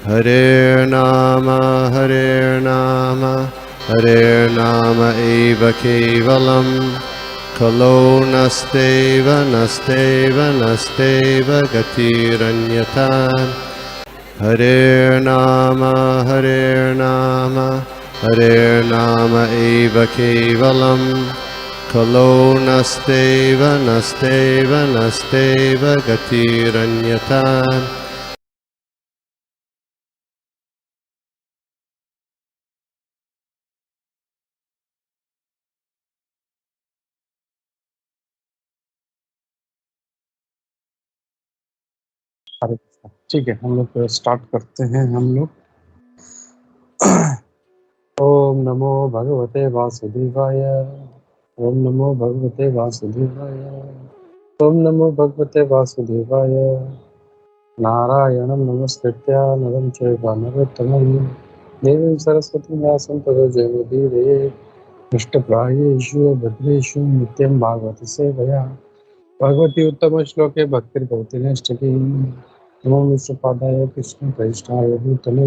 Hare Nama Hare Nama eva kevalam Kalo nasteva nasteva nasteva gatiranyatan Hare Nama eva kevalam Kalo nasteva nasteva nasteva gatiranyatan ठीक है, हम लोग start करते हैं। हम लोग ओम नमो भगवते वासुदेवाय, ओम नमो भगवते वासुदेवाय, ओम नमो भगवते वासुदेवाय। नारायणं नमस्कृत्य नरं चैव नरोत्तमं देवीं सरस्वतीं व्यासं ततो जयमुदीरये। नष्टप्रायेषु भद्रेषु नित्यं भागवत सेवया भगवती उत्तम श्लोके भक्तिर्भवति नष्टकी। नमो विष्णुपादाय कृष्ण प्रेष्ठाय भूतले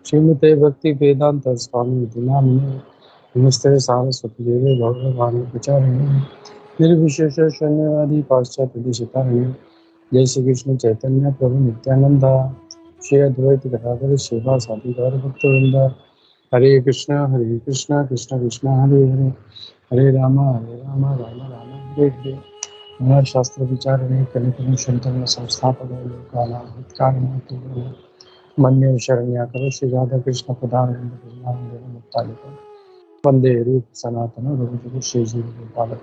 श्रीमते भक्ति वेदांत स्वामी नामिने नमस्ते सारस्वती देवे भगवान प्रचारिणे निर्विशेष शून्यवादी पाश्चात्य दिशतारिणे। जय श्री कृष्ण चैतन्य प्रभु नित्यानंद श्री अद्वैत गदाधर शिवा साधु गौर भक्तवृंद। हरे कृष्ण कृष्ण कृष्ण हरे हरे, हरे राम राम राम हरे हरे। हमारा शास्त्र विचारणे कलिकलं शंतन संस्थापक लोकानां हितकारिणे मन्ये शरण्याकरो श्री राधा कृष्ण प्रधान वंदे रूप सनातन रघुजुगु श्री जीव गोपालक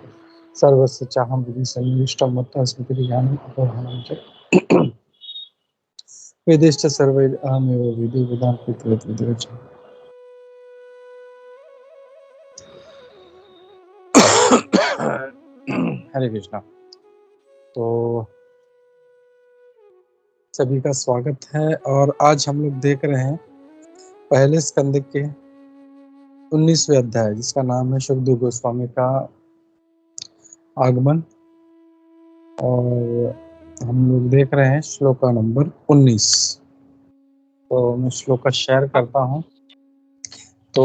सर्वस्य चाहं विधि सन्निष्टं मत्तः स्मृति ज्ञानम् अपहरणं च वेदेश्च सर्वैः अहमेव विधि विधान हरे कृष्णा। तो सभी का स्वागत है और आज हम लोग देख रहे हैं पहले स्कंद के 19वें अध्याय जिसका नाम है शुकदेव गोस्वामी का आगमन, और हम लोग देख रहे हैं श्लोका नंबर 19। तो मैं श्लोका शेयर करता हूँ। तो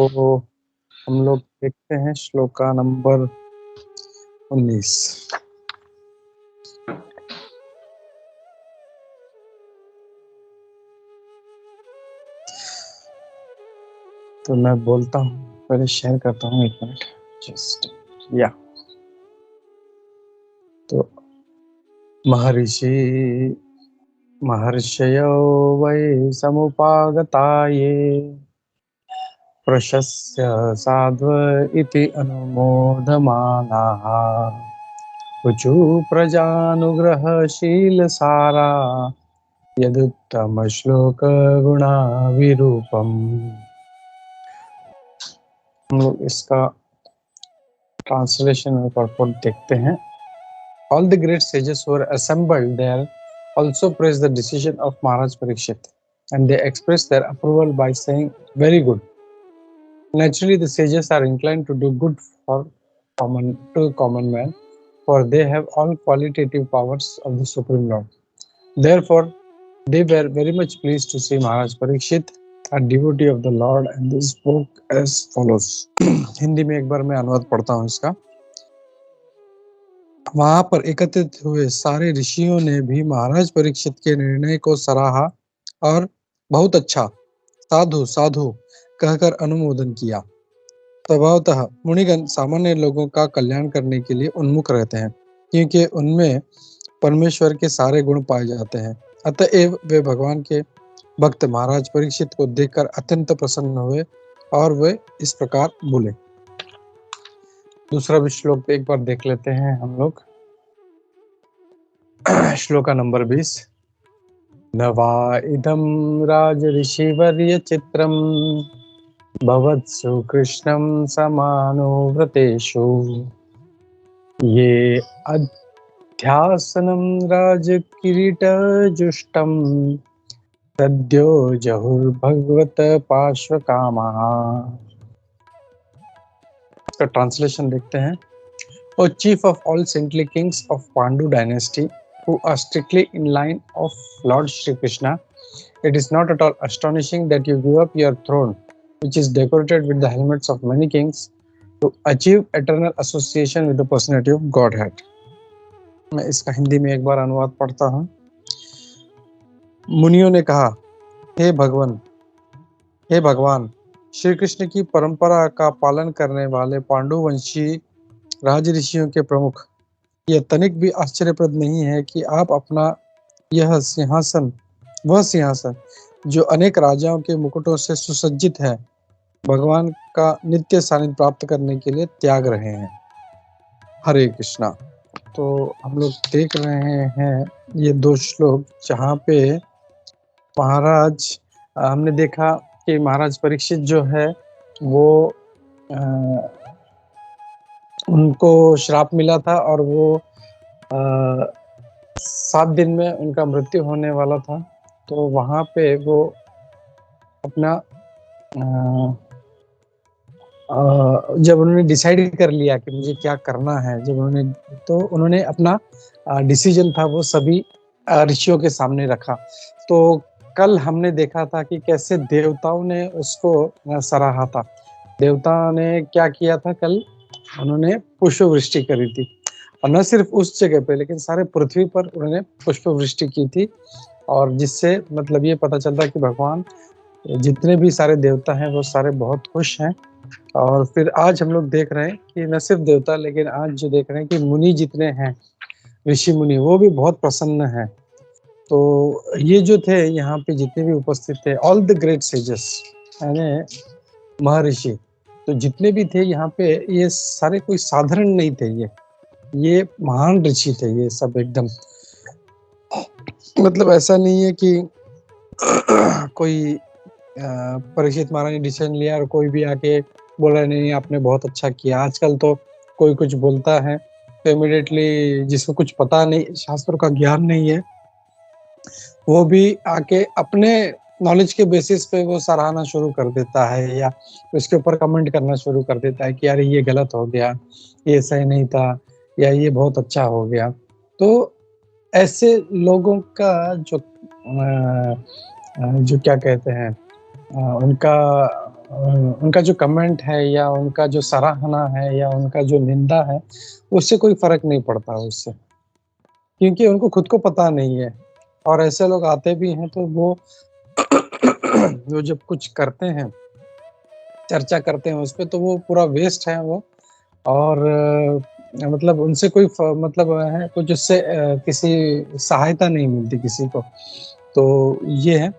हम लोग देखते हैं श्लोका नंबर 19। तो मैं बोलता हूँ, पहले शेयर करता हूँ, एक मिनट जस्ट या। तो महर्षयो वै समुपागताये प्रशस्य साध्व इति अनुमोदमानाः ऊचु प्रजानुग्रहशीलसारा यदुत्तम श्लोक गुणाविरूपम। हम लोग इसका ट्रांसलेशन और परपोर्ट देखते हैं। All the great sages who were assembled there also praised the decision of Maharaj Parikshit, and they expressed their approval by saying, "Very good." Naturally, the sages are inclined to do good for common man, for they have all qualitative powers of the Supreme Lord. Therefore, they were very much pleased to see Maharaj Parikshit, a devotee of the Lord, and they spoke as follows. Hindi में एक बार मैं अनुवाद पढ़ता हूँ इसका। वहां पर एकत्रित हुए सारे ऋषियों ने भी महाराज परीक्षित के निर्णय को सराहा और बहुत अच्छा, साधु साधु कहकर अनुमोदन किया। स्वभावतः मुनिगण सामान्य लोगों का कल्याण करने के लिए उन्मुख रहते हैं, क्योंकि उनमें परमेश्वर के सारे गुण पाए जाते हैं। अतएव वे भगवान के भक्त महाराज परीक्षित को देखकर अत्यंत प्रसन्न हुए और वे इस प्रकार बोले। दूसरा भी श्लोक एक बार देख लेते हैं हम लोग। श्लोका नंबर 20। न वा इदं राजऋषिवर्य चित्रं भवत्सु कृष्णं समानो व्रतेषु ये अध्यासनं राजकिरीटजुष्टं सद्यो जहुर्भगवत पार्श्वकामः। इसका ट्रांसलेशन देखते हैं। O chief of all saintly kings of Pandu dynasty, who are strictly in line of Lord Shri Krishna, It is not at all astonishing that you give up your throne, which is decorated with the helmets of many kings, to achieve eternal association with the personality of Godhead. मैं इसका हिंदी में एक बार अनुवाद पढ़ता हूँ। मुनियों ने कहा, हे भगवान, श्री कृष्ण की परंपरा का पालन करने वाले पांडुवंशी राज ऋषियों के प्रमुख, यह तनिक भी आश्चर्यप्रद नहीं है कि आप अपना यह सिंहासन, वह सिंहासन जो अनेक राजाओं के मुकुटों से सुसज्जित है, भगवान का नित्य सानिध्य प्राप्त करने के लिए त्याग रहे हैं। हरे कृष्णा। तो हम लोग देख रहे हैं ये 2 श्लोक जहाँ पे महाराज, हमने देखा कि महाराज परीक्षित जो है वो उनको श्राप मिला था और वो 7 दिन में उनका मृत्यु होने वाला था। तो वहाँ पे वो अपना जब उन्होंने डिसाइड कर लिया कि मुझे क्या करना है, जब उन्होंने अपना डिसीजन था वो सभी ऋषियों के सामने रखा। तो कल हमने देखा था कि कैसे देवताओं ने उसको सराहा था। देवताओं ने क्या किया था कल, उन्होंने पुष्प वृष्टि करी थी, और न सिर्फ उस जगह पे लेकिन सारे पृथ्वी पर उन्होंने पुष्प वृष्टि की थी। और जिससे मतलब ये पता चलता है कि भगवान, जितने भी सारे देवता हैं वो सारे बहुत खुश हैं। और फिर आज हम लोग देख रहे हैं कि न सिर्फ देवता लेकिन आज जो देख रहे हैं कि मुनि जितने हैं, ऋषि मुनि, वो भी बहुत प्रसन्न हैं। तो ये जो थे यहाँ पे जितने भी उपस्थित थे, ऑल द ग्रेट सेजेस यानी महर्षि, तो जितने भी थे यहाँ पे, ये सारे कोई साधारण नहीं थे, ये महान ऋषि थे। ये सब एकदम मतलब ऐसा नहीं है कि कोई परीक्षित महाराज ने डिसीजन लिया और कोई भी आके बोला नहीं आपने बहुत अच्छा किया। आजकल तो कोई कुछ बोलता है तो इमिडिएटली जिसको कुछ पता नहीं, शास्त्रों का ज्ञान नहीं है, वो भी आके अपने नॉलेज के बेसिस पे वो सराहना शुरू कर देता है या उसके ऊपर कमेंट करना शुरू कर देता है कि यार ये गलत हो गया, ये सही नहीं था, या ये बहुत अच्छा हो गया। तो ऐसे लोगों का जो क्या कहते हैं, उनका जो कमेंट है या उनका जो सराहना है या उनका जो निंदा है, उससे कोई फर्क नहीं पड़ता उससे, क्योंकि उनको खुद को पता नहीं है। और ऐसे लोग आते भी हैं तो वो वो जब कुछ करते हैं, चर्चा करते हैं उस पे, तो वो पूरा वेस्ट है वो। और मतलब उनसे कोई मतलब है कुछ, उससे किसी सहायता नहीं मिलती किसी को। तो ये है।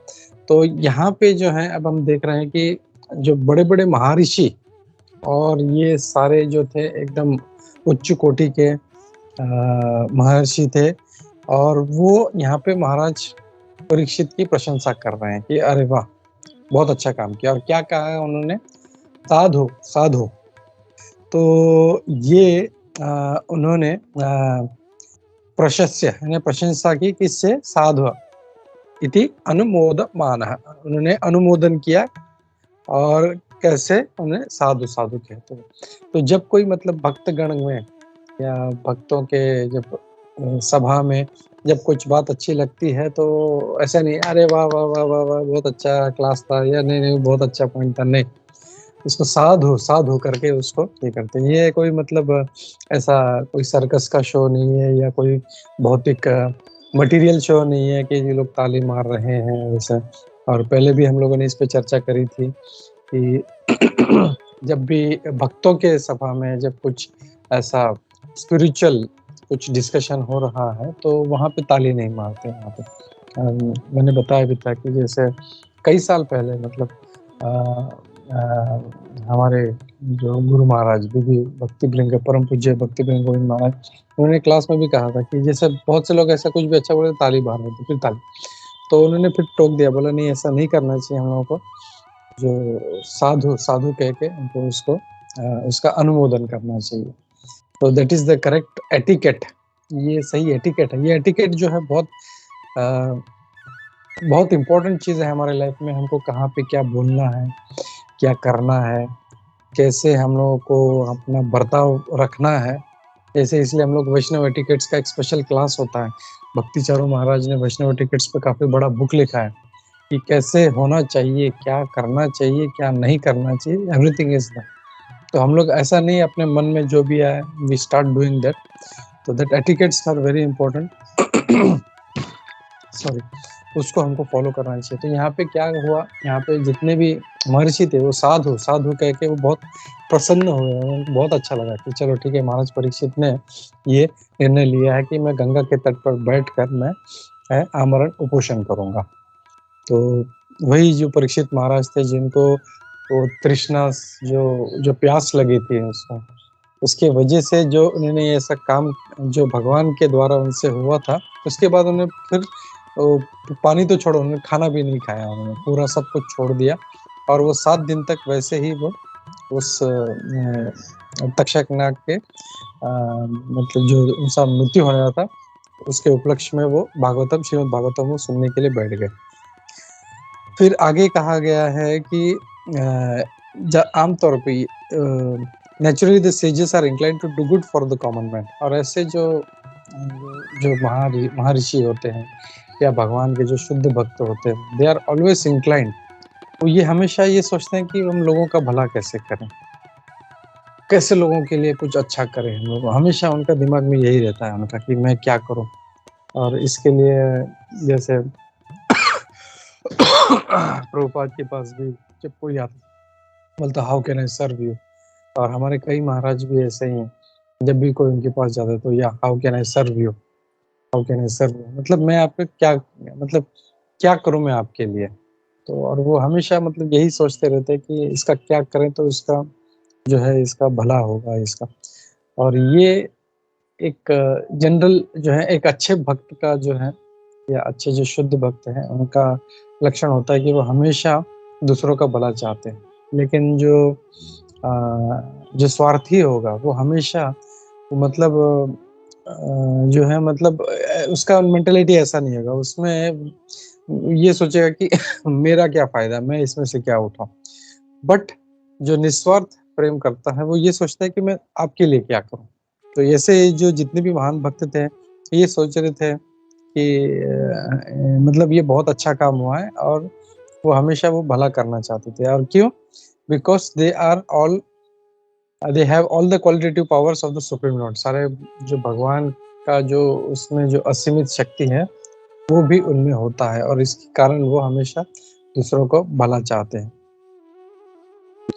तो यहाँ पे जो है अब हम देख रहे हैं कि जो बड़े बड़े महर्षि और ये सारे जो थे एकदम उच्च कोटि के महर्षि थे, और वो यहाँ पे महाराज परीक्षित की प्रशंसा कर रहे हैं कि अरे वाह बहुत अच्छा काम किया। और क्या कहा है उन्होंने, साधु साधु। तो ये उन्होंने प्रशस्य यानी प्रशंसा की, किससे, साधु इति अनुमोदमानः, उन्होंने अनुमोदन किया। और कैसे, उन्हें साधु साधु कहते हैं। तो जब कोई मतलब भक्तगण में या भक्तों के जब सभा में जब कुछ बात अच्छी लगती है तो ऐसा नहीं अरे वाह वाह वाह वाह वाह बहुत अच्छा क्लास था, या नहीं नहीं बहुत अच्छा पॉइंट था, नहीं, इसको साधु साधु करके उसको ये करते हैं। ये कोई मतलब ऐसा कोई सर्कस का शो नहीं है या कोई भौतिक मटेरियल शो नहीं है कि ये लोग ताली मार रहे हैं वैसे। और पहले भी हम लोगों ने इस पे चर्चा करी थी कि जब भी भक्तों के सभा में जब कुछ ऐसा स्पिरिचुअल कुछ डिस्कशन हो रहा है तो वहाँ पे ताली नहीं मारते। यहाँ पे मैंने बताया भी था कि जैसे कई साल पहले मतलब हमारे जो गुरु महाराज भी भक्ति भृंग, परम पूज्य भक्ति भृंग गोविंद महाराज, उन्होंने क्लास में भी कहा था कि जैसे बहुत से लोग ऐसा कुछ भी अच्छा बोले ताली मार देते, फिर ताली। तो उन्होंने फिर टोक दिया, बोला नहीं ऐसा नहीं करना चाहिए, हम लोगों को जो साधु साधु कह के उनको उसको उसका अनुमोदन करना चाहिए। तो that is the correct etiquette, ये सही एटिकेट है। ये एटिकेट जो है बहुत इम्पोर्टेंट चीज़ है हमारे लाइफ में। हमको कहाँ पे क्या बोलना है, क्या करना है, कैसे हम लोगों को अपना बर्ताव रखना है। जैसे इसलिए हम लोग वैष्णव एटिकेट्स का एक स्पेशल क्लास होता है। भक्ति चारू महाराज ने वैष्णव एटिकेट्स पे काफ़ी बड़ा बुक लिखा है। कि कैसे होना चाहिए, क्या करना चाहिए, क्या नहीं करना चाहिए, एवरीथिंग इज देयर। तो हम लोग ऐसा नहीं अपने मन में जो भी आए वी स्टार्ट डूइंग दैट। तो that etiquettes are very important. Sorry, उसको हमको फॉलो करना चाहिए। तो यहाँ पे क्या हुआ, यहाँ पे जितने भी महर्षि थे वो साधु साधु कह के वो बहुत प्रसन्न हुए, उनको बहुत अच्छा लगा कि चलो ठीक है, महाराज परीक्षित ने ये निर्णय लिया है कि मैं गंगा के तट पर बैठकर मैं आमरण उपोषण करूंगा। तो वही जो परीक्षित महाराज थे जिनको वो तृष्णा, जो प्यास लगी थी उसको, उसके वजह से जो उन्होंने ऐसा काम जो भगवान के द्वारा उनसे हुआ था, उसके बाद उन्हें फिर पानी तो छोड़ो, उन्होंने खाना भी नहीं खाया, उन्होंने पूरा सब कुछ छोड़ दिया। और वो 7 दिन तक वैसे ही वो उस तक्षकनाग के मतलब जो उनका मृत्यु होने वाला था उसके उपलक्ष्य में वो भागवतम, श्रीमद् भागवतम वो सुनने के लिए बैठ गए। फिर आगे कहा गया है कि आमतौर पे naturally the sages are inclined to do good for the common man. और ऐसे जो जो महर्षि होते हैं या भगवान के जो शुद्ध भक्त होते हैं, दे आर ऑलवेज इंक्लाइंड, तो ये हमेशा ये सोचते हैं कि हम लोगों का भला कैसे करें, कैसे लोगों के लिए कुछ अच्छा करें। हम लोग हमेशा उनका दिमाग में यही रहता है उनका कि मैं क्या करूं। और इसके लिए जैसे प्रभुपाद के पास भी जब कोई आता बोलता how can I serve you, और हमारे कई महाराज भी ऐसे ही हैं, जब भी कोई उनके पास जाता है तो या how can I serve you, how can I serve you, मतलब मैं आपके क्या, मतलब क्या करूं मैं आपके लिए। तो और वो हमेशा मतलब यही सोचते रहते हैं कि इसका क्या करें तो इसका जो है इसका भला होगा इसका। और ये एक जनरल जो है एक अच्छे भक्त का जो है या अच्छे जो शुद्ध भक्त हैं उनका लक्षण होता है कि वो हमेशा दूसरों का भला चाहते हैं। लेकिन जो स्वार्थी होगा वो हमेशा मतलब जो है मतलब उसका मेंटेलिटी ऐसा नहीं होगा, उसमें ये सोचेगा कि मेरा क्या फायदा, मैं इसमें से क्या उठाऊं। बट जो निस्वार्थ प्रेम करता है वो ये सोचता है कि मैं आपके लिए क्या करूं। तो ऐसे जो जितने भी महान भक्त थे ये सोच रहे थे कि मतलब ये बहुत अच्छा काम हुआ है, और वो हमेशा वो भला करना चाहते थे। और क्यों? Because they have all the qualitative powers of the supreme Lord. सारे जो भगवान का जो उसमें जो असीमित शक्ति है वो भी उनमें होता है, और इसके कारण वो हमेशा दूसरों को भला चाहते हैं।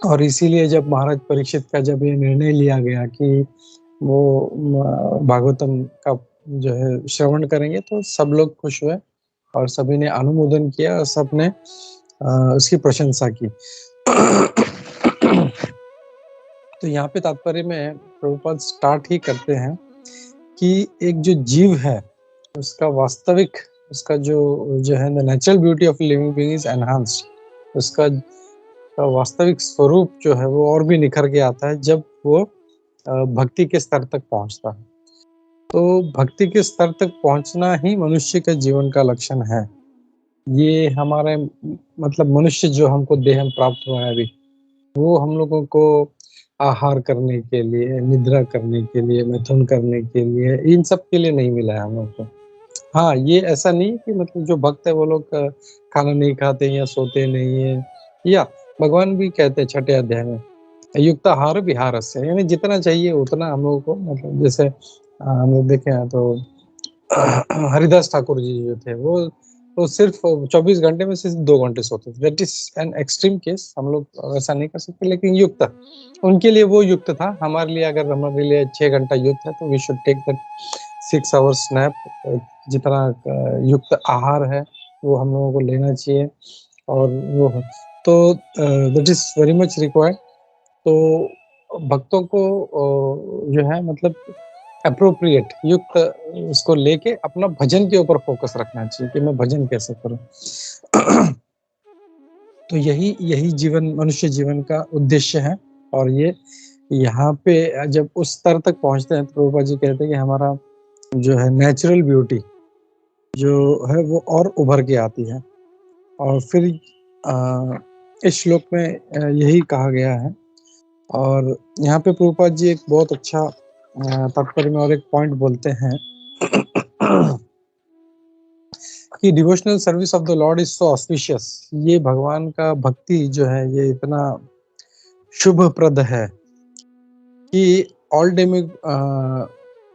और इसीलिए जब महाराज परीक्षित का जब ये निर्णय लिया गया कि वो भागवतम का जो है श्रवण करेंगे तो सब लोग खुश हुए और सभी ने अनुमोदन किया और सबने उसकी प्रशंसा की। तो यहाँ पे तात्पर्य में प्रभुपाद स्टार्ट ही करते हैं कि एक जो जीव है उसका वास्तविक, उसका जो है the natural beauty of living being is enhanced. उसका वास्तविक स्वरूप जो है वो और भी निखर के आता है जब वो भक्ति के स्तर तक पहुंचता है। तो भक्ति के स्तर तक पहुंचना ही मनुष्य के जीवन का लक्षण है। ये हमारे मतलब मनुष्य जो हमको देह में प्राप्त हुआ है अभी, वो हम लोगों को आहार करने के लिए, निद्रा करने के लिए, मैथुन करने के लिए, इन सब के लिए नहीं मिला है हम लोग को। हाँ, ये ऐसा नहीं कि मतलब जो भक्त है वो लोग खाना नहीं खाते या सोते नहीं है, या भगवान भी कहते हैं छठे अध्याय में युक्त आहार विहारस्य, यानी जितना चाहिए उतना हम लोगों को, मतलब जैसे हम लोग देखे हैं तो हरिदास ठाकुर जी जो थे वो तो सिर्फ 24 घंटे में सिर्फ 2 घंटे सोते थे। That is an extreme case, हम लोग ऐसा नहीं कर सकते, लेकिन युक्त उनके लिए वो युक्त था। हमारे लिए अगर हमारे लिए 6 घंटा युक्त है तो we should take that 6 hours snap. जितना युक्त आहार है वो हम लोगों को लेना चाहिए, और वो तो that is very much required. तो भक्तों को जो है मतलब अप्रोप्रिएट युक्त उसको लेके अपना भजन के ऊपर फोकस रखना चाहिए कि मैं भजन कैसे करूं। तो यही जीवन, मनुष्य जीवन का उद्देश्य है। और ये यहाँ पे जब उस स्तर तक पहुंचते हैं तो प्रभुपाद जी कहते हैं कि हमारा जो है नेचुरल ब्यूटी जो है वो और उभर के आती है। और फिर इस श्लोक में यही कहा गया है। और यहाँ पे प्रभुपाद जी एक बहुत अच्छा तात्पर्य में और एक पॉइंट बोलते हैं कि devotional service of the Lord is so auspicious. ये भगवान का भक्ति जो है ये इतना शुभप्रद है कि all demi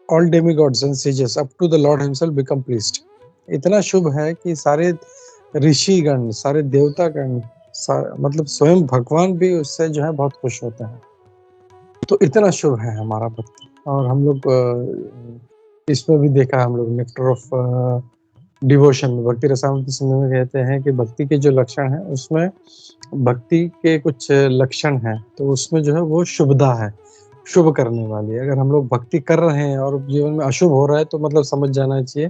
all demigods and sages up to the lord himself become pleased. इतना शुभ है कि सारे ऋषिगण, सारे देवतागण, मतलब स्वयं भगवान भी उससे जो है बहुत खुश होते हैं। तो इतना शुभ है हमारा भक्ति। और हम लोग इसमें भी देखा, हम लोग नेक्टर ऑफ डिवोशन भक्ति रसामृत सिंधु में कहते हैं कि भक्ति के जो लक्षण हैं उसमें भक्ति के कुछ लक्षण हैं, तो उसमें जो है वो शुभदा है, शुभ करने वाली है। अगर हम लोग भक्ति कर रहे हैं और जीवन में अशुभ हो रहा है तो मतलब समझ जाना चाहिए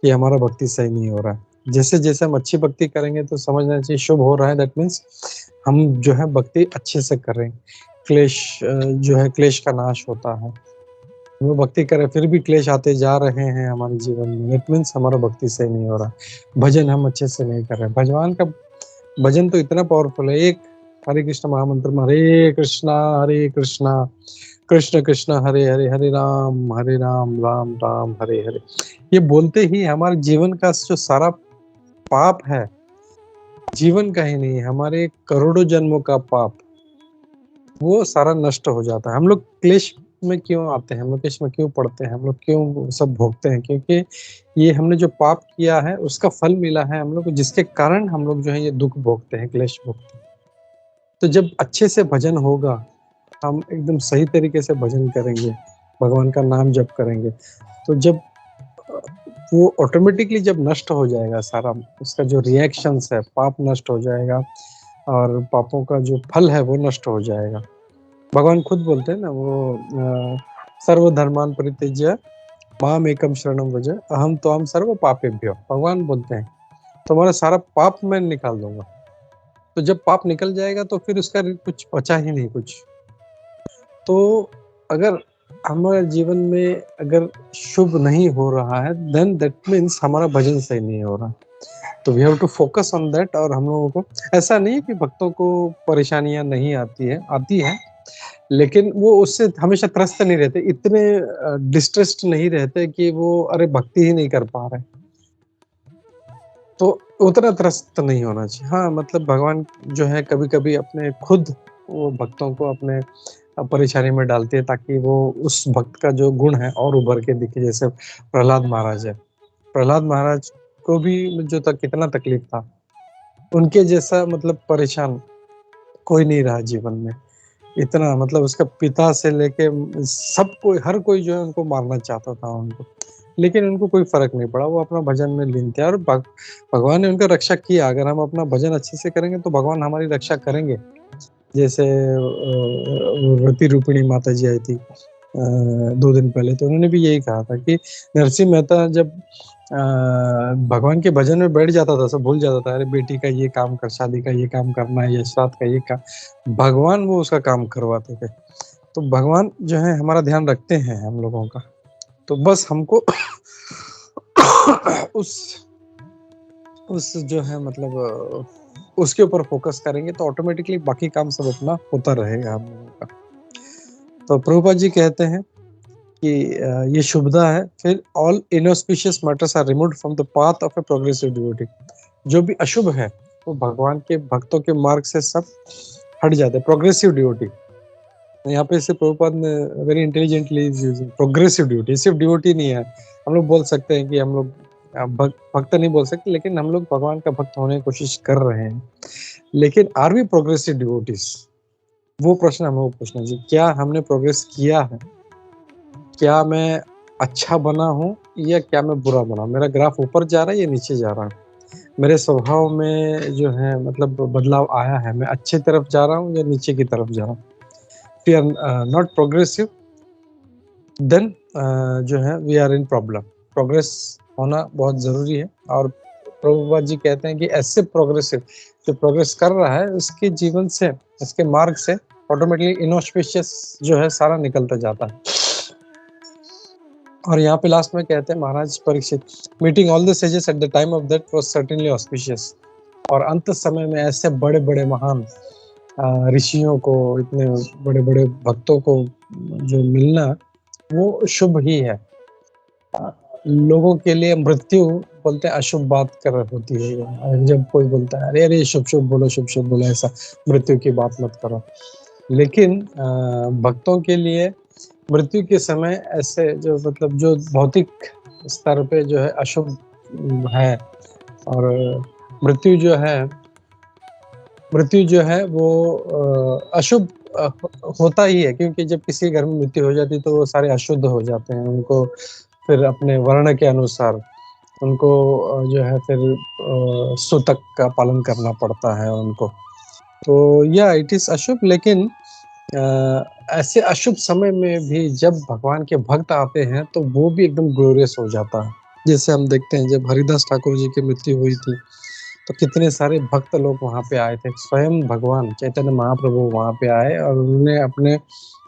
कि हमारा भक्ति सही नहीं हो रहा है। जैसे जैसे हम अच्छी भक्ति करेंगे तो समझना चाहिए शुभ हो रहा है, दैट मीन्स हम जो है भक्ति अच्छे से कर रहे हैं। क्लेश जो है, क्लेश का नाश होता है। हम भक्ति करें फिर भी क्लेश आते जा रहे हैं हमारे जीवन में, दैट मीन्स हमारा भक्ति सही नहीं हो रहा। भजन हम अच्छे से नहीं कर रहे। भगवान का भजन तो इतना पावरफुल है। एक हरे कृष्ण महामंत्र में हरे कृष्णा कृष्ण कृष्ण हरे हरे, हरे राम राम राम हरे हरे, ये बोलते ही हमारे जीवन का जो सारा पाप है, जीवन का ही नहीं, हमारे करोड़ों जन्मों का पाप, वो सारा नष्ट हो जाता है। हम लोग क्लेश में क्यों आते हैं, हम लोग क्लेश में क्यों पड़ते हैं, हम लोग क्यों सब भोगते हैं? क्योंकि ये हमने जो पाप किया है उसका फल मिला है हम लोग को, जिसके कारण हम लोग जो है ये दुख भोगते हैं, क्लेश भोगते हैं। तो जब अच्छे से भजन होगा, हम एकदम सही तरीके से भजन करेंगे, भगवान का नाम जप करेंगे, तो जब वो ऑटोमेटिकली जब नष्ट हो जाएगा सारा, उसका जो रिएक्शंस है, पाप नष्ट हो जाएगा और पापों का जो फल है वो नष्ट हो जाएगा। भगवान खुद बोलते हैं ना, वो सर्वधर्मान परित्यज्य माम एकम शरणम व्रज अहम त्वाम सर्व पापेभ्यो, भगवान बोलते हैं तुम्हारा सारा पाप मैं निकाल दूंगा। तो जब पाप निकल जाएगा तो फिर उसका कुछ बचा ही नहीं कुछ। तो अगर हमारे जीवन में अगर शुभ नहीं हो रहा है, देन दैट मीन्स हमारा भजन सही नहीं हो रहा। तो we have to focus on that. और हम लोगों को ऐसा नहीं है कि भक्तों को परेशानियां नहीं आती है, लेकिन वो उससे हमेशा त्रस्त नहीं रहते, इतने डिस्ट्रेस्ड नहीं रहते कि वो अरे भक्ति ही नहीं कर पा रहे, तो उतना त्रस्त नहीं होना चाहिए। हाँ, मतलब भगवान जो है कभी कभी अपने खुद वो भक्तों को अपने परेशानी में डालते हैं ताकि वो उस भक्त का जो गुण है और उभर के दिखे। जैसे प्रहलाद महाराज है, प्रहलाद महाराज को भी जो तक कितना तकलीफ था, उनके जैसा मतलब परेशान कोई नहीं रहा जीवन में। इतना मतलब उसका पिता से लेके सब कोई, हर कोई जो है उनको मारना चाहता था उनको, लेकिन उनको कोई फर्क नहीं पड़ा, वो अपना भजन में लीन थे और भगवान ने उनका रक्षा किया। अगर हम अपना भजन अच्छे से करेंगे तो भगवान हमारी रक्षा करेंगे। जैसे रति रूपिणी माता जी आई थी 2 दिन पहले, तो उन्होंने भी यही कहा था कि नरसिंह मेहता जब भगवान के भजन में बैठ जाता था, सब भूल जाता था, अरे बेटी का ये काम कर, शादी का ये काम करना है, या श्राद्ध का ये काम, भगवान वो उसका काम करवाते थे। तो भगवान जो है हमारा ध्यान रखते हैं हम लोगों का। तो बस हमको उस जो है मतलब उसके ऊपर फोकस करेंगे तो ऑटोमेटिकली बाकी काम सब अपना होता रहेगा हम लोगों का। तो प्रभुपाद जी कहते हैं कि ये शुभदा है। फिर all inauspicious matters are removed from the path of a progressive devotee. जो भी अशुभ है वो भगवान के भक्तों के मार्ग से सब हट जाते हैं। प्रोग्रेसिव डिवोटी, यहाँ पे से प्रभुपाद ने very intelligently using progressive devotee. सिर्फ डिवोटी नहीं है, हम लोग बोल सकते हैं कि हम लोग भक्त नहीं बोल सकते, लेकिन हम लोग भगवान का भक्त होने की कोशिश कर रहे हैं। लेकिन आर वी प्रोग्रेसिव डिवोटीज, वो प्रश्न हमें पूछना चाहिए। क्या हमने प्रोग्रेस किया है? क्या मैं अच्छा बना हूँ या क्या मैं बुरा बना? मेरा ग्राफ ऊपर जा रहा है या नीचे जा रहा है? मेरे स्वभाव में जो है मतलब बदलाव आया है? मैं अच्छे तरफ जा रहा हूँ या नीचे की तरफ जा रहा हूँ? We are not progressive, then जो है we are in problem. Progress होना बहुत जरूरी है। और प्रभुपाद जी कहते हैं कि ऐसे प्रोग्रेसिव जो प्रोग्रेस कर रहा है उसके जीवन से, इसके मार्ग से ऑटोमेटिकली इनऑस्पिशियस जो है सारा निकलता जाता है। और यहाँ पे लास्ट में कहते हैं महाराज परीक्षित, meeting all the sages at the time of that was certainly auspicious. और अंत समय में ऐसे बड़े बड़े महान ऋषियों को, इतने बड़े बड़े भक्तों को जो मिलना वो शुभ ही है। लोगों के लिए मृत्यु बोलते हैं अशुभ बात कर होती है। जब कोई बोलता है अरे अरे शुभ शुभ बोलो, शुभ शुभ बोलो, ऐसा मृत्यु की बात मत करो। लेकिन भक्तों के लिए मृत्यु के समय ऐसे जो मतलब जो भौतिक स्तर पे जो है अशुभ है, और मृत्यु जो है वो अशुभ होता ही है, क्योंकि जब किसी घर में मृत्यु हो जाती है तो वो सारे अशुद्ध हो जाते हैं। उनको फिर अपने वर्ण के अनुसार उनको जो है फिर सूतक का पालन करना पड़ता है उनको। तो या इट इज अशुभ, लेकिन ऐसे अशुभ समय में भी जब भगवान के भक्त आते हैं तो वो भी एकदम ग्लोरियस हो जाता है। जैसे हम देखते हैं जब हरिदास ठाकुर जी की मृत्यु हुई थी तो कितने सारे भक्त लोग वहाँ पे आए थे। स्वयं भगवान चैतन्य महाप्रभु वहाँ पे आए और उन्होंने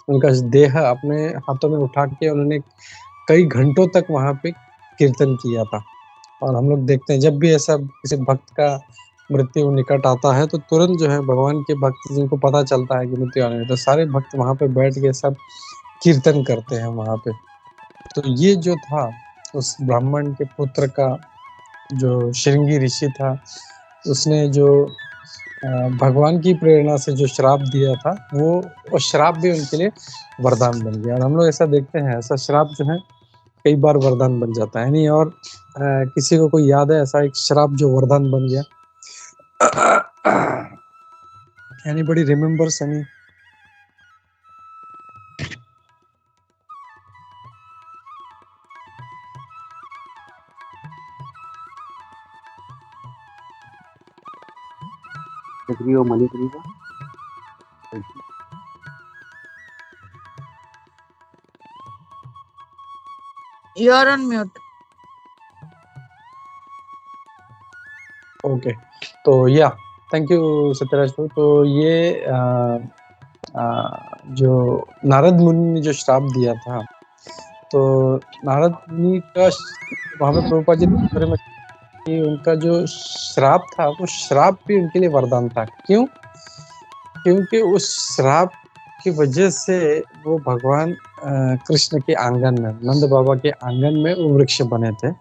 उनका देह अपने हाथों में उठा के उन्होंने कई घंटों तक वहाँ पे कीर्तन किया था। और हम लोग देखते हैं जब भी ऐसा किसी भक्त का मृत्यु निकट आता है तो तुरंत जो है भगवान के भक्त जिनको पता चलता है कि मृत्यु आने तो सारे भक्त वहाँ पे बैठ के सब कीर्तन करते हैं वहाँ पे। तो ये जो था उस ब्राह्मण के पुत्र का जो श्रृंगी ऋषि था, उसने जो भगवान की प्रेरणा से जो श्राप दिया था वो श्राप भी उनके लिए वरदान बन गया। और हम लोग ऐसा देखते हैं ऐसा श्राप जो है कई बार वरदान बन जाता है। नहीं और किसी को कोई याद है ऐसा एक श्राप जो वरदान बन गया? Anybody remembers any? Agree or Mani Kriva? You are on mute. Okay तो या थैंक यू सत्यराज। तो ये जो नारद मुनि ने जो श्राप दिया था, तो नारद मुनि का वहाँ पे प्रभुपाद जी बारे में कि उनका जो श्राप था वो श्राप भी उनके लिए वरदान था। क्यों? क्योंकि उस श्राप की वजह से वो भगवान कृष्ण के आंगन में, नंद बाबा के आंगन में वो वृक्ष बने थे।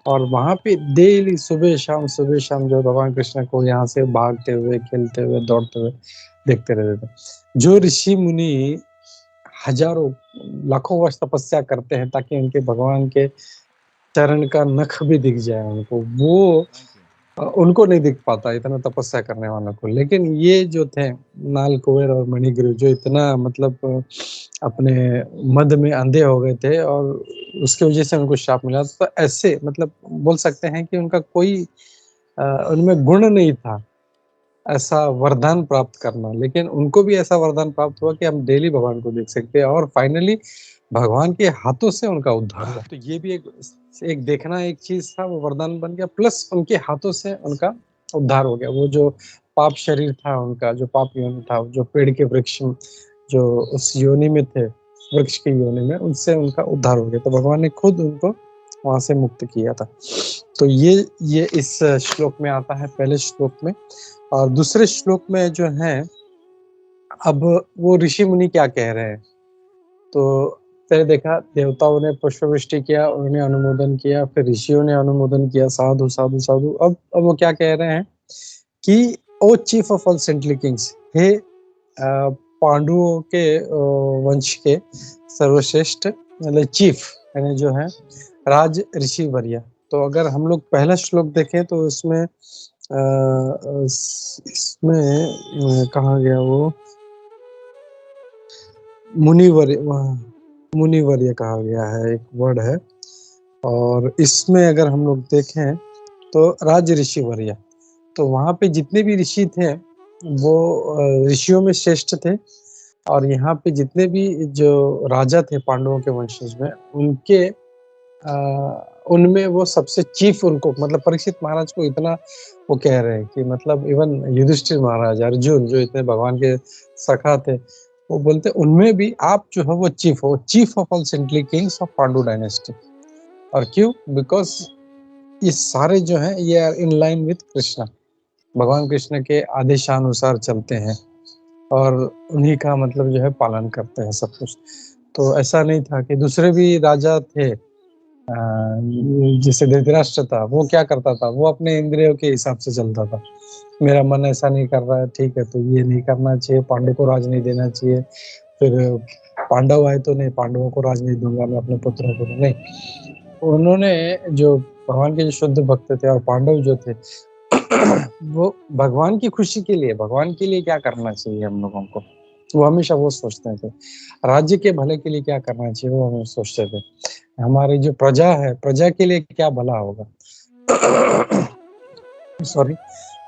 और वहाँ पे डेली सुबह शाम जो भगवान कृष्ण को यहाँ से भागते हुए, खेलते हुए, दौड़ते हुए देखते रहते थे। जो ऋषि मुनि हजारों लाखों वर्ष तपस्या करते हैं ताकि उनके भगवान के चरण का नख भी दिख जाए उनको, वो उनको नहीं दिख पाता इतना तपस्या करने वालों को। लेकिन ये जो थे नाल कुंवर और मणिग्रीव जो इतना मतलब अपने मद में अंधे हो गए थे और उसकी वजह से उनको श्राप मिला। तो ऐसे मतलब बोल सकते हैं कि उनका कोई उनमें गुण नहीं था ऐसा वरदान प्राप्त करना, लेकिन उनको भी ऐसा वरदान प्राप्त हुआ कि हम डेली भगवान को देख सकते हैं और फाइनली भगवान के हाथों से उनका उद्धार हुआ। तो ये भी एक देखना एक चीज था, वो वरदान बन गया, प्लस उनके हाथों से उनका उद्धार हो गया। वो जो पाप शरीर था उनका, जो पाप योनि था, जो पेड़ के वृक्ष जो उस योनि में थे, वृक्ष की योनि में, उनसे उनका उद्धार हो गया। तो भगवान ने खुद उनको वहां से मुक्त किया था। तो ये इस श्लोक में आता है, पहले श्लोक में। और दूसरे श्लोक में जो है अब वो ऋषि मुनि क्या कह रहे हैं, तो पहले देखा देवताओं ने पुष्पवृष्टि किया, उन्होंने अनुमोदन किया, फिर ऋषियों ने अनुमोदन किया, साधु साधु साधु। अब वो क्या कह रहे हैं कि O chief of all central kings, हे पांडुओं के वंश के सर्वश्रेष्ठ मतलब चीफ यानी जो है राज ऋषि वर्या। तो अगर हम लोग पहला श्लोक देखें तो इसमें कहा गया वो मुनिवर्य कहा गया है, एक वर्ड है। और इसमें अगर हम लोग देखें तो राज ऋषि वर्य, तो वहाँ पे जितने भी ऋषि थे वो ऋषियों में श्रेष्ठ थे। और यहाँ पे जितने भी जो राजा थे पांडवों के वंशज में, उनमें वो सबसे चीफ उनको मतलब परीक्षित महाराज को इतना वो कह रहे हैं कि मतलब इवन युधिष्ठिर महाराज, अर्जुन जो इतने भगवान के सखा थे, वो बोलते उनमें भी आप जो है वो चीफ हो, chief of all central kings of Pandu dynasty. और क्यों? बिकॉज ये सारे जो हैं ये are in line with Krishna, भगवान कृष्ण के आदेशानुसार चलते हैं और उन्हीं का मतलब जो है पालन करते हैं सब कुछ। तो ऐसा नहीं था कि दूसरे भी राजा थे जैसे धृतराष्ट्र था, वो क्या करता था, वो अपने इंद्रियों के हिसाब से चलता था। मेरा मन ऐसा नहीं कर रहा है, ठीक है, तो ये नहीं करना चाहिए, पांडु को राज नहीं देना चाहिए। फिर पांडव आए तो नहीं, पांडवों को राज नहीं दूंगा मैं, अपने पुत्रों को नहीं। उन्होंने जो भगवान के जो शुद्ध भक्त थे, और पांडव जो थे वो भगवान की खुशी के लिए, भगवान के लिए क्या करना चाहिए हम लोगों को, वो हमेशा वो सोचते थे। राज्य के भले के लिए क्या करना चाहिए वो हम सोचते थे। हमारी जो प्रजा है, प्रजा के लिए क्या भला होगा सॉरी।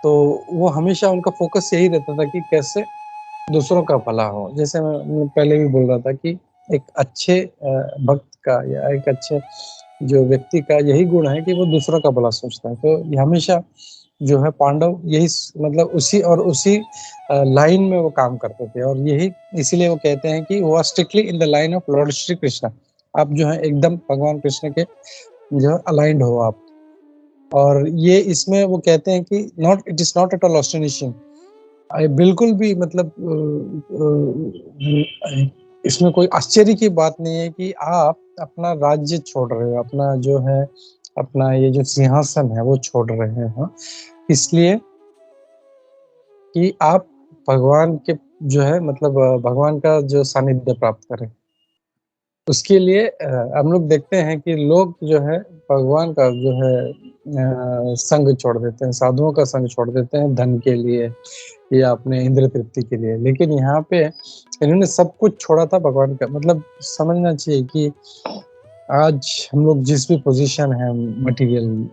तो वो हमेशा उनका फोकस यही रहता था कि कैसे दूसरों का भला हो। जैसे मैं पहले भी बोल रहा था कि एक अच्छे भक्त का या एक अच्छे जो व्यक्ति का यही गुण है कि वो दूसरों का भला सोचता है। तो ये हमेशा जो है पांडव यही मतलब उसी लाइन में वो काम करते थे, और यही इसीलिए वो कहते हैं कि वो strictly in the line of Lord Shri Krishna. आप जो है एकदम भगवान कृष्ण के जो अलाइंड हो आप। और ये इसमें वो कहते हैं कि it is not at all ostentation. बिल्कुल भी मतलब इसमें कोई आश्चर्य की बात नहीं है कि आप अपना राज्य छोड़ रहे हो, अपना जो है अपना ये जो सिंहासन है वो छोड़ रहे हो, इसलिए कि आप भगवान के जो है मतलब भगवान का जो सानिध्य प्राप्त करें। उसके लिए हम लोग देखते हैं कि लोग जो है भगवान का जो है संग छोड़ देते हैं, साधुओं का संग छोड़ देते हैं धन के लिए या अपने इंद्र तृप्ति के लिए। लेकिन यहाँ पे इन्होंने सब कुछ छोड़ा था भगवान का। मतलब समझना चाहिए कि आज हम लोग जिस भी पोजीशन है मटेरियल,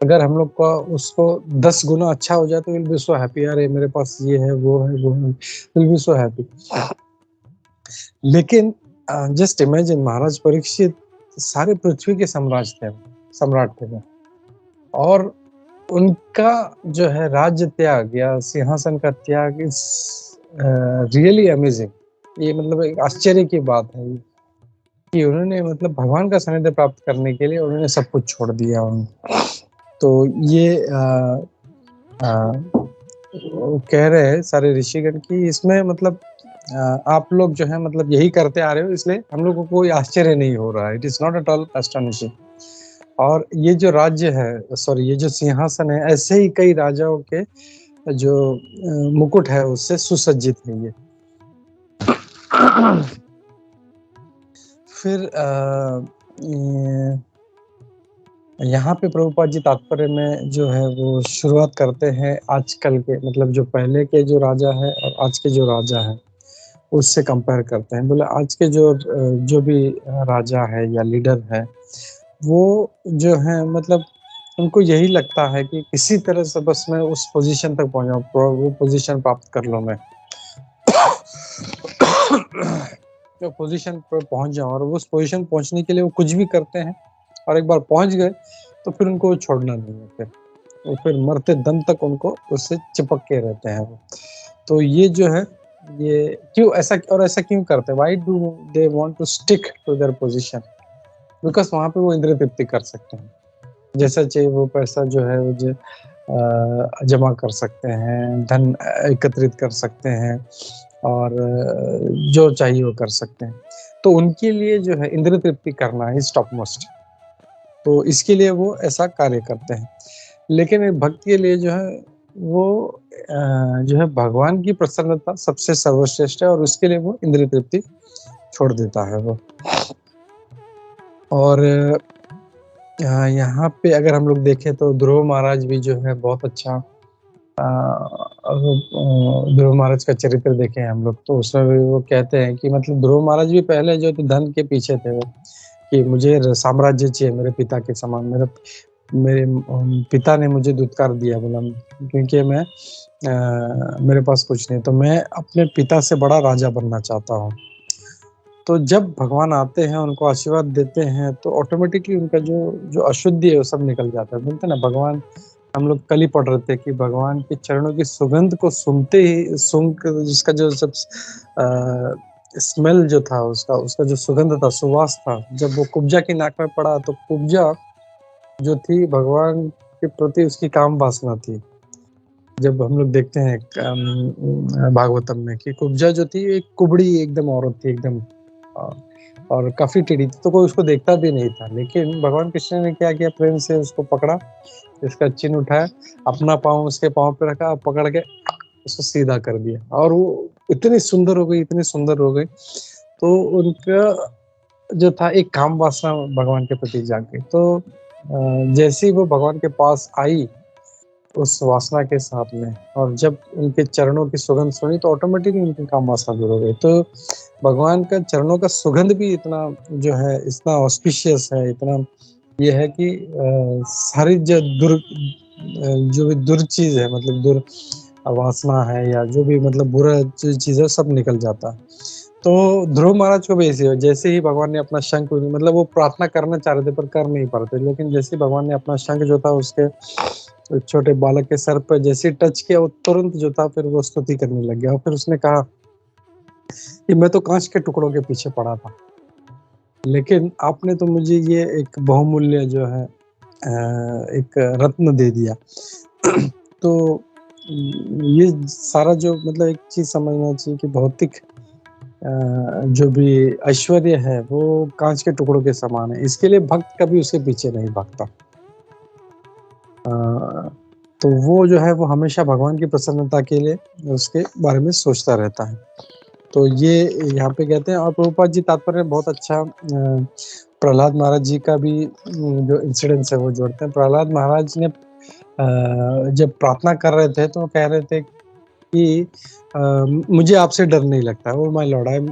अगर हम लोग का उसको 10 गुना अच्छा हो जाए तो विल बी सो हैप्पी, यार मेरे पास ये है वो है वो है, विल बी सो हैप्पी। लेकिन जस्ट इमेजिन, महाराज परीक्षित सारे पृथ्वी के सम्राट थे वो, और उनका जो है राज्य त्याग या सिंहासन का त्याग इज रियली अमेजिंग। ये मतलब एक आश्चर्य की बात है कि उन्होंने मतलब भगवान का सानिध्य प्राप्त करने के लिए उन्होंने सब कुछ छोड़ दिया। तो ये कह रहे हैं सारे ऋषिगण की इसमें मतलब आप लोग जो है मतलब यही करते आ रहे हो, इसलिए हम लोग को कोई आश्चर्य नहीं हो रहा है। It is not at all astonishing. और ये जो राज्य है, सॉरी ये जो सिंहासन है, ऐसे ही कई राजाओं के जो मुकुट है उससे सुसज्जित है ये। फिर यहाँ पे प्रभुपाद जी तात्पर्य में जो है वो शुरुआत करते हैं आजकल के मतलब जो पहले के जो राजा है और आज के जो राजा है उससे कंपेयर करते हैं। बोले आज के जो भी राजा है या लीडर है वो जो है मतलब उनको यही लगता है कि किसी तरह से बस मैं उस पोजीशन तक पहुंचाऊं, वो पोजीशन प्राप्त कर लूं मैं जो पोजीशन पर पहुंच जाऊं। और उस पोजीशन पहुंचने के लिए वो कुछ भी करते हैं, और एक बार पहुंच गए तो फिर उनको छोड़ना नहीं है, फिर वो फिर मरते दम तक उनको उससे चिपक के रहते हैं वो। तो ये जो है ये क्यों ऐसा क्यों करते हैं? Why do they want to stick to their position? Because वहां पे वो इंद्रिय तृप्ति कर सकते हैं, जैसा चाहिए वो पैसा जो है वो जमा कर सकते हैं, धन एकत्रित कर सकते हैं, और जो चाहिए वो कर सकते हैं। तो उनके लिए जो है इंद्रिय तृप्ति करना ही टॉप मोस्ट। तो इसके लिए वो ऐसा कार्य करते हैं। लेकिन भक्त के लिए जो है वो जो है भगवान की प्रसन्नता सबसे सर्वश्रेष्ठ है, और उसके लिए वो इंद्रिय तृप्ति छोड़ देता है वो। और यहाँ पे अगर हम लोग देखें तो ध्रुव महाराज भी जो है बहुत अच्छा, ध्रुव महाराज का चरित्र देखें हम लोग तो उसमें भी वो कहते हैं कि मतलब ध्रुव महाराज भी पहले जो थे धन के पीछे थे वो, कि मुझे साम्राज्य चाहिए मेरे पिता के समान। मेरे पिता ने मुझे दुत्कार दिया, बोला क्योंकि मैं मेरे पास कुछ नहीं, तो मैं अपने पिता से बड़ा राजा बनना चाहता हूँ। तो जब भगवान आते हैं उनको आशीर्वाद देते हैं तो ऑटोमेटिकली उनका जो अशुद्धि है वो सब निकल जाता है। बोलते ना भगवान, हम लोग कल ही पढ़ रहे थे कि भगवान के चरणों की सुगंध को सुनते ही जिसका जो सब स्मेल जो था उसका जो सुगंध था, सुवास था, जब वो कुब्जा की नाक में पड़ा तो कुब्जा जो थी भगवान के प्रति उसकी काम वासना थी। जब हम लोग देखते हैं भागवतम में कि कुब्जा जो थी एक कुबड़ी एकदम औरत थी, एकदम और काफी टेढ़ी थी, तो कोई उसको देखता भी नहीं था। लेकिन भगवान कृष्ण ने क्या किया, प्रेम से उसको पकड़ा, इसका चिन्ह उठाया, अपना पाँव उसके पाँव पे रखा, पकड़ के उसको सीधा कर दिया, और वो इतनी सुंदर हो गई, इतनी सुंदर हो गई। तो उनका जो था एक काम वासना भगवान के प्रति जाग गई। तो जैसे ही वो भगवान के पास आई उस वासना के साथ में, और जब उनके चरणों की सुगंध सुनी तो ऑटोमेटिकली उनकी काम वासना दूर हो गई। तो भगवान का चरणों का सुगंध भी इतना जो है, इतना ऑस्पिशियस है, इतना ये है कि सारी जो भी दुर चीज है, मतलब दुर वासना है या जो भी मतलब बुरा जो चीज है, सब निकल जाता है। तो ध्रुव महाराज को भी ऐसे हो, जैसे ही भगवान ने अपना शंख, मतलब वो प्रार्थना करना चाह रहे थे पर कर नहीं पा रहे थे, लेकिन जैसे ही भगवान ने अपना शंख जो था उसके छोटे बालक के सर पर जैसे टच किया, वो तुरंत जो था फिर वो स्तुति करने लग गया। और फिर उसने कहा कि मैं तो कांच के टुकड़ों के पीछे पड़ा था, लेकिन आपने तो मुझे ये एक बहुमूल्य जो है एक रत्न दे दिया। तो ये सारा जो मतलब एक चीज समझना चाहिए कि भौतिक जो भी ऐश्वर्य है वो कांच के टुकड़ों के समान है। इसके लिए भक्त कभी उसके पीछे नहीं भागता। तो वो जो है वो हमेशा भगवान की प्रसन्नता के लिए उसके बारे में सोचता रहता है। तो ये यहाँ पे कहते हैं। और प्रभुपाद जी तात्पर्य बहुत अच्छा प्रहलाद महाराज जी का भी जो इंसिडेंस है वो जोड़ते हैं। प्रहलाद महाराज ने जब प्रार्थना कर रहे थे तो कह रहे थे कि मुझे आपसे डर नहीं लगता, ओ माय लॉर्ड,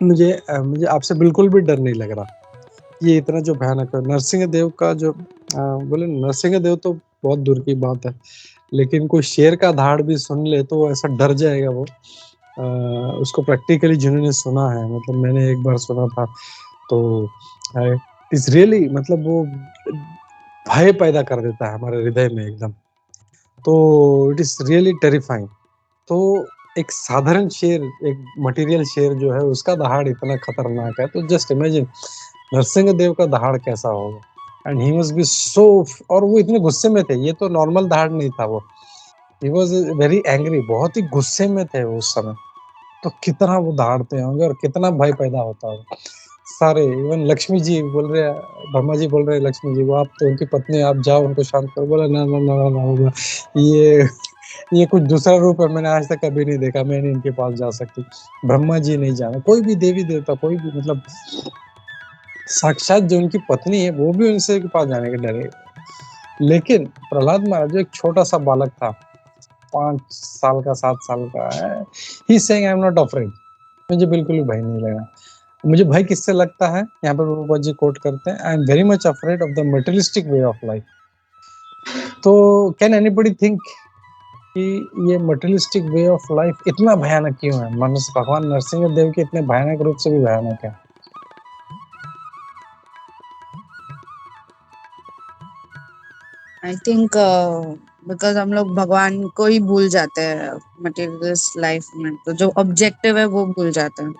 मुझे आपसे बिल्कुल भी डर नहीं लग रहा। ये इतना जो भयानक है। नरसिंह देव का जो बोले, नरसिंह देव तो बहुत दूर की बात है, लेकिन कोई शेर का धाड़ भी सुन ले तो ऐसा डर जाएगा वो। उसको प्रैक्टिकली जिन्होंने सुना है, मतलब मैंने एक बार सुना था, तो इट्स रियली मतलब वो भय पैदा कर देता है हमारे हृदय में एकदम। तो इट इज रियली टेरिफाइंग। तो एक साधारण शेर, एक मटेरियल शेर जो है उसका दहाड़ इतना खतरनाक है, तो जस्ट इमेजिन नरसिंह देव का दहाड़ कैसा होगा। एंड ही मस्ट बी सो, और वो इतने गुस्से में थे, ये तो नॉर्मल दहाड़ नहीं था, वो ही वाज वेरी एंग्री, बहुत ही गुस्से में थे वो उस समय। तो कितना वो दहाड़ते होंगे और कितना भय पैदा होता होगा। सारे इवन लक्ष्मी जी बोल रहे हैं, ब्रह्मा जी बोल रहे हैं लक्ष्मी जी को, आप तो उनकी पत्नी, आप जाओ उनको शांत करो। बोला ना ना ना ना ना, ये कुछ दूसरा रूप है, मैंने आज तक कभी नहीं देखा, मैं नहीं इनके पास जा सकती। ब्रह्मा जी नहीं जाना, कोई भी देवी देवता, कोई भी मतलब साक्षात जो उनकी पत्नी है वो भी उनसे के पास जाने के डरे। लेकिन प्रहलाद महाराज जो एक छोटा सा बालक था, 5 साल का 7 साल का है, he saying I am not afraid, मुझे बिल्कुल भी भय नहीं लगा। मुझे भय किससे लगता है, यहाँ पर प्रभुपाद जी कोट करते हैं, I am very much afraid of the materialistic way of life. तो कैन एनीबॉडी थिंक कि ये मटेरियलिस्टिक वे ऑफ लाइफ इतना भयानक क्यों है? मनुष्य भगवान नरसिंह देव के इतने भयानक रूप से भी भयानक है। आई थिंक बिकॉज हम लोग भगवान को ही भूल जाते हैं मटेरियलिस्ट लाइफ में, तो जो ऑब्जेक्टिव है वो भूल जाते हैं।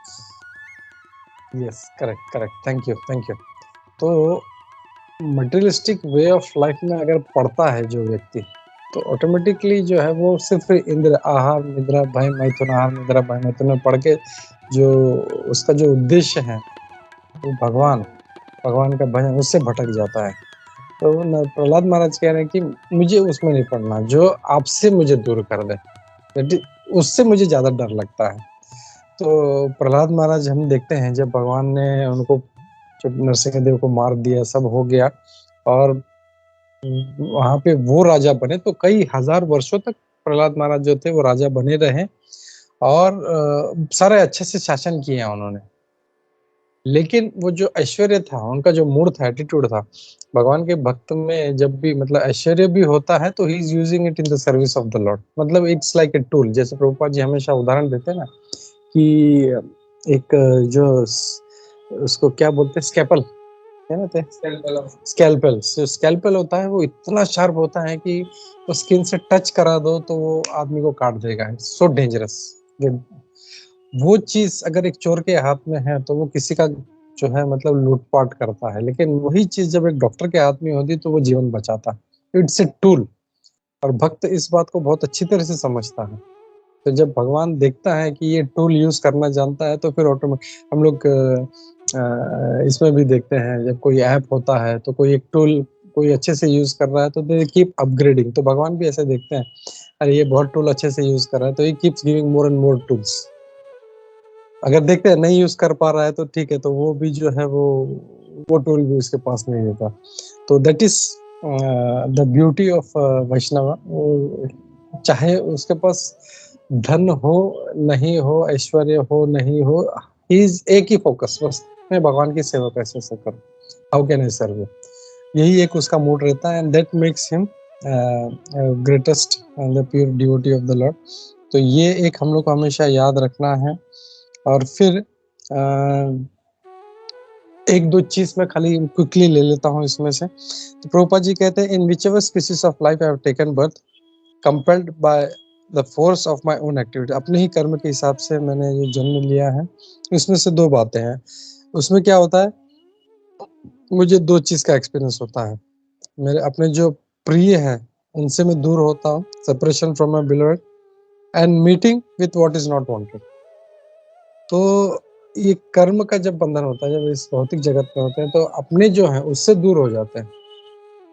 Yes, correct correct, thank you thank you. तो मटेरियलिस्टिक वे ऑफ लाइफ में अगर पढ़ता है जो व्यक्ति, तो ऑटोमेटिकली जो है वो सिर्फ इंद्र आहार निद्रा भय मैथुन, आहार निद्रा भय मैथुन में पढ़ के जो उसका जो उद्देश्य है वो भगवान का भजन, उससे भटक जाता है। तो प्रहलाद महाराज कह रहे हैं कि मुझे उसमें नहीं पढ़ना जो आपसे मुझे दूर कर दे, उससे मुझे ज्यादा डर लगता है। तो प्रहलाद महाराज हम देखते हैं जब भगवान ने उनको, जब नरसिंह देव को मार दिया, सब हो गया, और वहां पे वो राजा बने, तो कई हजार वर्षों तक प्रहलाद महाराज जो थे वो राजा बने रहे, और सारे अच्छे से शासन किया उन्होंने। लेकिन वो जो ऐश्वर्य था, उनका जो मूड था, एटीट्यूड था, भगवान के भक्त में जब भी मतलब ऐश्वर्य भी होता है तो he is using it in the service of the Lord, मतलब इट्स लाइक ए टूल। जैसे प्रभुपाद जी हमेशा उदाहरण देते हैं ना कि एक जो उसको क्या बोलते हैं, स्कैपल, क्या कहते हैं, स्कैल्पेल। स्कैल्पेल होता है, वो इतना शार्प होता है कि वो स्किन से टच करा दो तो वो आदमी को काट देगा, सो डेंजरस। वो चीज अगर एक चोर के हाथ में है तो वो किसी का जो है मतलब लूटपाट करता है, लेकिन वही चीज जब एक डॉक्टर के हाथ में होती तो वो जीवन बचाता है। It's a tool. और भक्त इस बात को बहुत अच्छी तरह से समझता है तो जब भगवान देखता है कि ये टूल यूज करना जानता है तो फिर ऑटोमेटिक हम लोग इसमें भी देखते हैं, जब कोई ऐप होता है तो कोई एक टूल कोई अच्छे से यूज कर रहा है तो दे कीप अपग्रेडिंग। तो भगवान भी ऐसे देखते हैं, अरे ये बहुत टूल अच्छे से यूज कर रहा है तो ये keeps giving more and more tools. अगर देखते हैं नहीं यूज कर पा रहा है तो ठीक है, तो वो भी जो है वो टूल भी उसके पास नहीं देता। तो that is the beauty of Vaishnava. चाहे उसके पास धन हो नहीं हो, ऐश्वर्य हो नहीं हो, इज एक ही फोकस, बस मैं भगवान की सेवा कैसे से करूं, हाउ कैन आई सर्व, यही एक उसका मूड रहता है। And that makes him greatest and the pure devotee of the Lord. तो ये एक हम लोग को हमेशा याद रखना है। और फिर एक दो चीज मैं खाली क्विकली ले लेता हूँ इसमें से। तो प्रभुपाद जी कहते हैं, in whichever species of life I have taken birth compelled by the force of my own activity, अपने ही कर्म के हिसाब से मैंने ये जन्म लिया है। इसमें से दो बातें हैं। उसमें क्या होता है, मुझे दो चीज का एक्सपीरियंस होता है। मेरे अपने जो प्रिय है उनसे मैं दूर होता हूँ, separation from my beloved, and meeting with what is not wanted. तो ये कर्म का जब बंधन होता है, जब इस भौतिक जगत में होते हैं तो अपने जो है उससे दूर हो जाते हैं,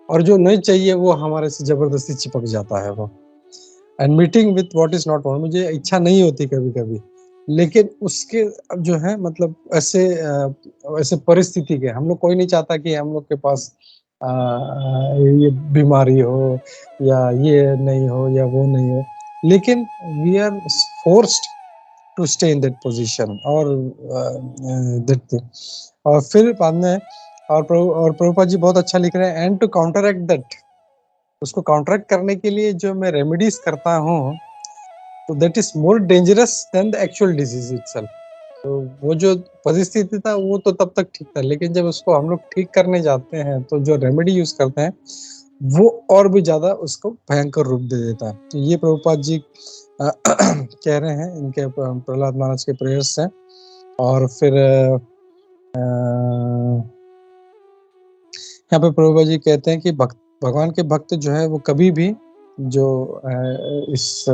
और जो नहीं चाहिए वो हमारे से जबरदस्ती चिपक जाता है वो। And meeting with what is not wanted, मुझे इच्छा नहीं होती कभी कभी, लेकिन उसके जो है मतलब ऐसे परिस्थिति के, हम लोग कोई नहीं चाहता कि हम लोग के पास ये बीमारी हो या ये नहीं हो या वो नहीं हो, लेकिन we are forced to stay in that position और दैट थिंग। और फिर बाद में और प्रभुपाद जी बहुत अच्छा लिख रहे हैं, एंड टू काउंटरएक्ट दैट, उसको काउंटरएक्ट करने के लिए जो मैं रेमेडीज करता हूँ, तो that is more dangerous than the actual disease itself. तो वो जो परिस्थिति था वो तो तब तक ठीक था, लेकिन जब उसको हम लोग ठीक करने जाते हैं तो जो रेमेडी यूज करते हैं वो और भी ज्यादा उसको भयंकर रूप दे देता है। तो ये प्रभुपाद जी कह रहे हैं, इनके प्रहलाद महाराज के प्रेयर्स से। और फिर यहाँ पे प्रभुपाद जी कहते हैं कि भगवान के भक्त जो है वो कभी भी जो इस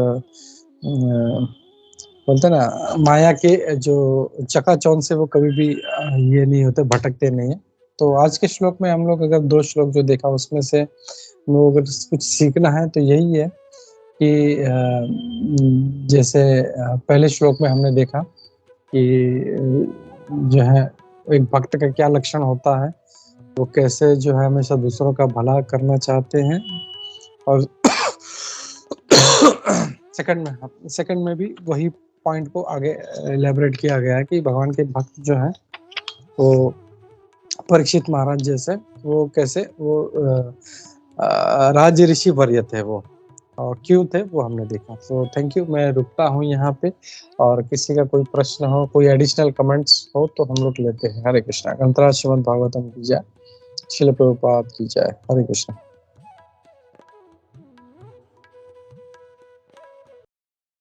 बोलते ना माया के जो चकाचौंध से वो कभी भी ये नहीं होते, भटकते नहीं है। तो आज के श्लोक में हम लोग अगर दो श्लोक जो देखा उसमें से वो अगर कुछ सीखना है तो यही है कि जैसे पहले श्लोक में हमने देखा कि जो है एक भक्त का क्या लक्षण होता है, वो कैसे जो है हमेशा दूसरों का भला करना चाहते हैं। और सेकंड में भी वही पॉइंट को आगे एलैबोरेट किया गया है कि भगवान के भक्त जो है वो परीक्षित महाराज जैसे वो कैसे वो राज ऋषि वर्य थे वो, और क्यों थे वो हमने देखा। तो थैंक यू, मैं रुकता हूँ यहाँ पे, और किसी का कोई प्रश्न हो, कोई एडिशनल कमेंट्स हो तो हम लोग लेते हैं। हरे कृष्णा। ग्रंथराज श्रीमद् भागवतम की जय, श्रील प्रभुपाद की जय। हरे कृष्णा।